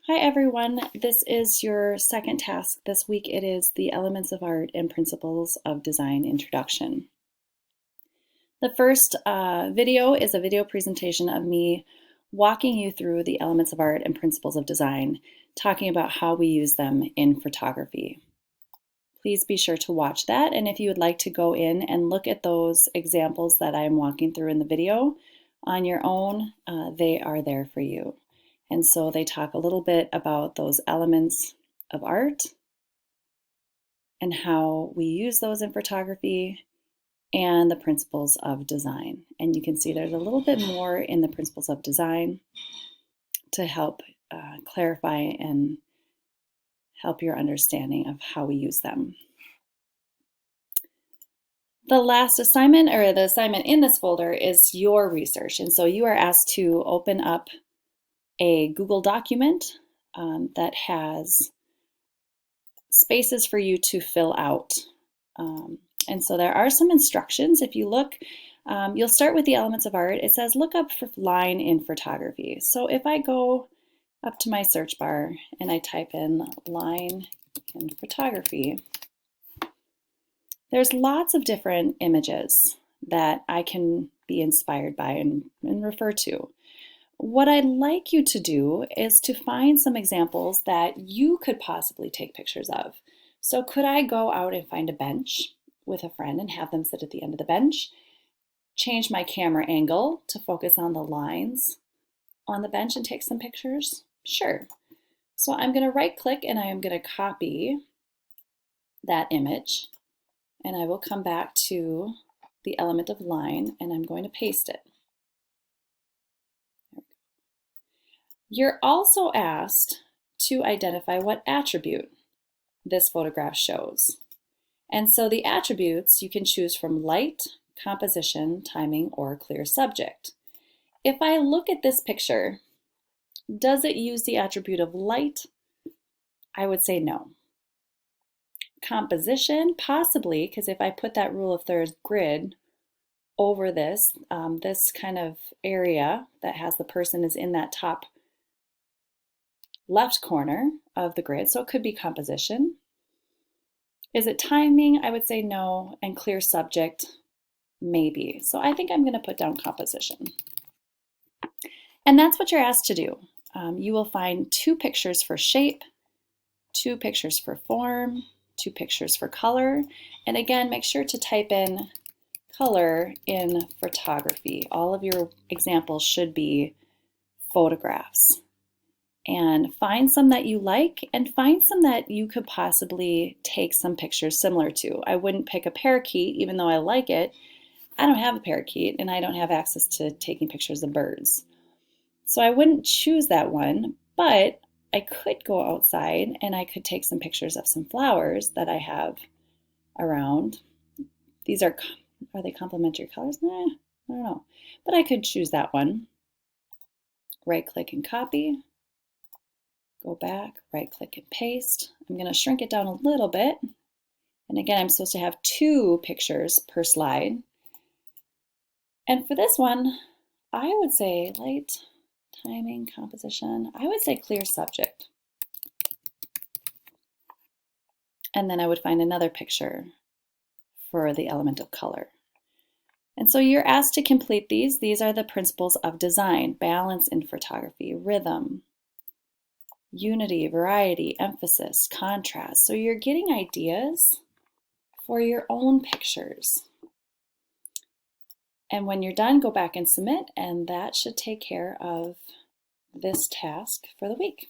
Hi everyone, this is your second task. This week it is the Elements of Art and Principles of Design Introduction. The first video is a video presentation of me walking you through the elements of art and principles of design, talking about how we use them in photography. Please be sure to watch that, and if you would like to go in and look at those examples that I'm walking through in the video on your own, they are there for you. And so they talk a little bit about those elements of art and how we use those in photography and the principles of design. And you can see there's a little bit more in the principles of design to help clarify and help your understanding of how we use them. The last assignment, or the assignment in this folder, is your research. And so you are asked to open up a Google document that has spaces for you to fill out. And so there are some instructions. If you look, you'll start with the elements of art. It says look up for line in photography. So if I go up to my search bar and I type in line in photography, there's lots of different images that I can be inspired by and refer to. What I'd like you to do is to find some examples that you could possibly take pictures of. So could I go out and find a bench with a friend and have them sit at the end of the bench, change my camera angle to focus on the lines on the bench and take some pictures? Sure. So I'm going to right click and I am going to copy that image, and I will come back to the element of line and I'm going to paste it. You're also asked to identify what attribute this photograph shows. And so the attributes you can choose from light, composition, timing, or clear subject. If I look at this picture, does it use the attribute of light? I would say no. Composition, possibly, because if I put that rule of thirds grid over this, this kind of area that has the person is in that top left corner of the grid, so it could be composition. Is it timing? I would say no, and clear subject, maybe. So I think I'm going to put down composition. And that's what you're asked to do. You will find 2 pictures for shape, 2 pictures for form, 2 pictures for color, and again, make sure to type in color in photography. All of your examples should be photographs. And find some that you like and find some that you could possibly take some pictures similar to. I wouldn't pick a parakeet, even though I like it. I don't have a parakeet and I don't have access to taking pictures of birds. So I wouldn't choose that one, but I could go outside and I could take some pictures of some flowers that I have around. These are they complementary colors? Nah, I don't know. But I could choose that one. Right click and copy. Go back, right click and paste. I'm going to shrink it down a little bit. And again, I'm supposed to have 2 pictures per slide. And for this one, I would say light, timing, composition. I would say clear subject. And then I would find another picture for the element of color. And so you're asked to complete these. These are the principles of design: balance in photography, rhythm, unity, variety, emphasis, contrast. So you're getting ideas for your own pictures. And when you're done, go back and submit, and that should take care of this task for the week.